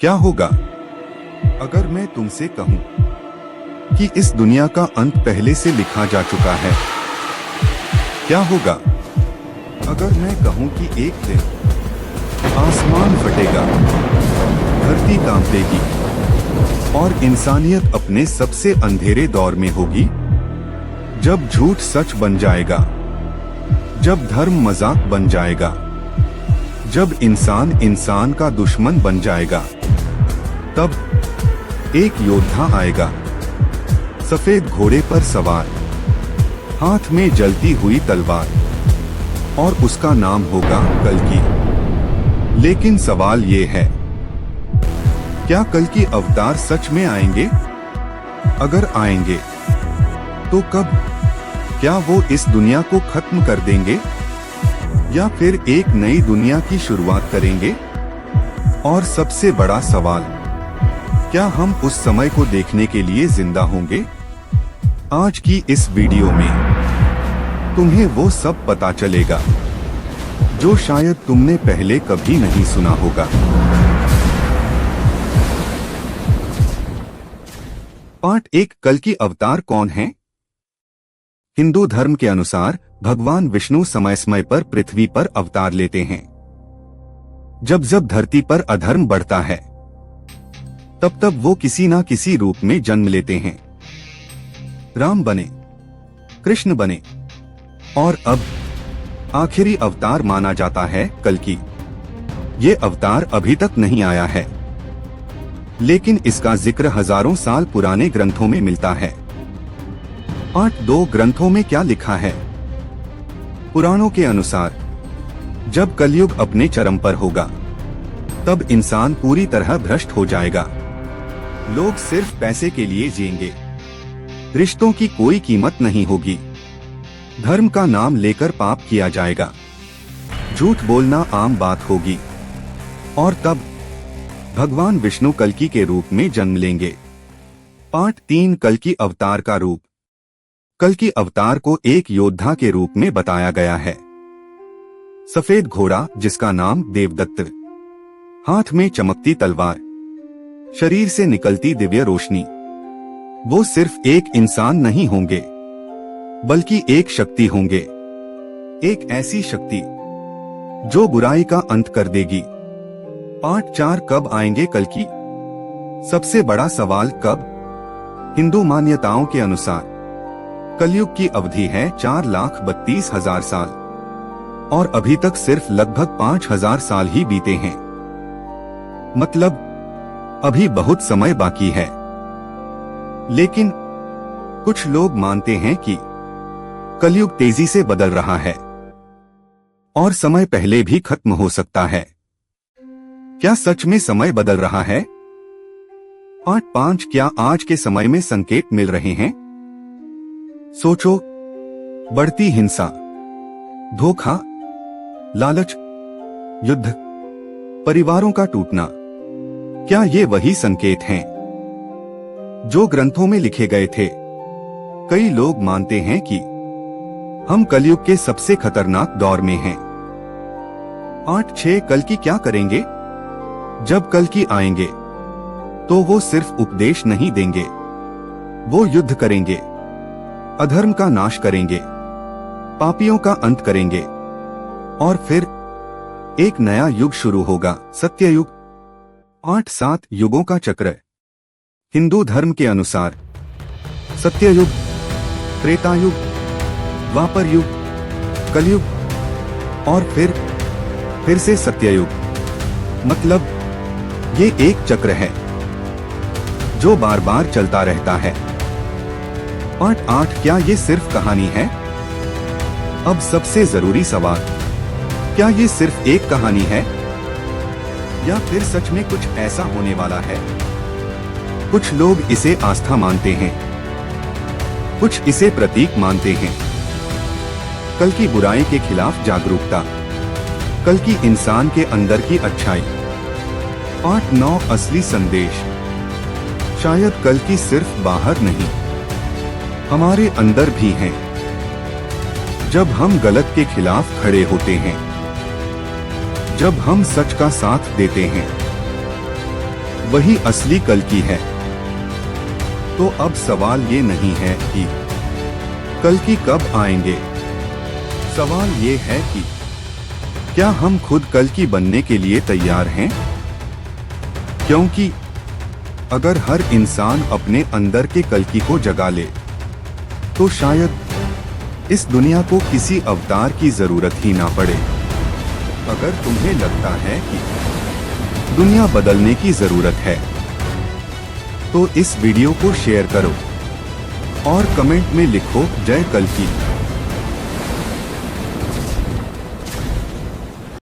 क्या होगा अगर मैं तुमसे कहूं कि इस दुनिया का अंत पहले से लिखा जा चुका है? क्या होगा अगर मैं कहूं कि एक दिन आसमान फटेगा, धरती कांपेगी और इंसानियत अपने सबसे अंधेरे दौर में होगी, जब झूठ सच बन जाएगा, जब धर्म मजाक बन जाएगा, जब इंसान इंसान का दुश्मन बन जाएगा, तब एक योद्धा आएगा, सफेद घोड़े पर सवार, हाथ में जलती हुई तलवार, और उसका नाम होगा कल्कि। लेकिन सवाल ये है, क्या कल्कि अवतार सच में आएंगे? अगर आएंगे तो कब? क्या वो इस दुनिया को खत्म कर देंगे या फिर एक नई दुनिया की शुरुआत करेंगे? और सबसे बड़ा सवाल, क्या हम उस समय को देखने के लिए जिंदा होंगे? आज की इस वीडियो में तुम्हें वो सब पता चलेगा जो शायद तुमने पहले कभी नहीं सुना होगा। पार्ट 1, कल्कि अवतार कौन है? हिंदू धर्म के अनुसार भगवान विष्णु समय समय पर पृथ्वी पर अवतार लेते हैं। जब जब धरती पर अधर्म बढ़ता है, तब तब वो किसी ना किसी रूप में जन्म लेते हैं। राम बने, कृष्ण बने, और अब आखिरी अवतार माना जाता है कल्कि। ये अवतार अभी तक नहीं आया है, लेकिन इसका जिक्र हजारों साल पुराने ग्रंथों में मिलता है। पार्ट 2, ग्रंथों में क्या लिखा है? पुराणों के अनुसार जब कलयुग अपने चरम पर होगा, तब इंसान पूरी तरह भ्रष्ट हो जाएगा। लोग सिर्फ पैसे के लिए जिएंगे, रिश्तों की कोई कीमत नहीं होगी, धर्म का नाम लेकर पाप किया जाएगा, झूठ बोलना आम बात होगी, और तब भगवान विष्णु कल्कि के रूप में जन्म लेंगे। पार्ट 3, कल्कि अवतार का रूप। कल्कि अवतार को एक योद्धा के रूप में बताया गया है। सफेद घोड़ा जिसका नाम देवदत्त, हाथ में चमकती तलवार, शरीर से निकलती दिव्य रोशनी। वो सिर्फ एक इंसान नहीं होंगे, बल्कि एक शक्ति होंगे, एक ऐसी शक्ति जो बुराई का अंत कर देगी। पार्ट 4, कब आएंगे कल्कि? सबसे बड़ा सवाल कब? हिंदू मान्यताओं के अनुसार कलयुग की अवधि है 4,32,000 साल, और अभी तक सिर्फ लगभग 5,000 साल ही बीते हैं। मतलब अभी बहुत समय बाकी है। लेकिन कुछ लोग मानते हैं कि कलयुग तेजी से बदल रहा है और समय पहले भी खत्म हो सकता है। क्या सच में समय बदल रहा है? पार्ट 5, क्या आज के समय में संकेत मिल रहे हैं? सोचो, बढ़ती हिंसा, धोखा, लालच, युद्ध, परिवारों का टूटना, क्या ये वही संकेत हैं जो ग्रंथों में लिखे गए थे? कई लोग मानते हैं कि हम कलयुग के सबसे खतरनाक दौर में हैं। पार्ट 6, कल्कि क्या करेंगे? जब कल्कि आएंगे तो वो सिर्फ उपदेश नहीं देंगे, वो युद्ध करेंगे, अधर्म का नाश करेंगे, पापियों का अंत करेंगे, और फिर एक नया युग शुरू होगा, सत्ययुग। 8, 7 युगों का चक्र। हिंदू धर्म के अनुसार सत्ययुग, त्रेतायुग, द्वापर युग, कलयुग, और फिर से सत्ययुग। मतलब ये एक चक्र है जो बार बार चलता रहता है। पार्ट 8, क्या ये सिर्फ कहानी है? अब सबसे जरूरी सवाल, क्या ये सिर्फ एक कहानी है या फिर सच में कुछ ऐसा होने वाला है? कुछ लोग इसे आस्था मानते हैं, कुछ इसे प्रतीक मानते हैं। कल्कि बुराई के खिलाफ जागरूकता, कल्कि इंसान के अंदर की अच्छाई। पार्ट 9, असली संदेश। शायद कल्कि सिर्फ बाहर नहीं, हमारे अंदर भी हैं। जब हम गलत के खिलाफ खड़े होते हैं, जब हम सच का साथ देते हैं, वही असली कल्कि है। तो अब सवाल ये नहीं है कि कल्कि कब आएंगे, सवाल ये है कि क्या हम खुद कल्कि बनने के लिए तैयार हैं? क्योंकि अगर हर इंसान अपने अंदर के कल्कि को जगा ले तो शायद इस दुनिया को किसी अवतार की जरूरत ही ना पड़े। अगर तुम्हें लगता है कि दुनिया बदलने की जरूरत है तो इस वीडियो को शेयर करो और कमेंट में लिखो जय कल्कि।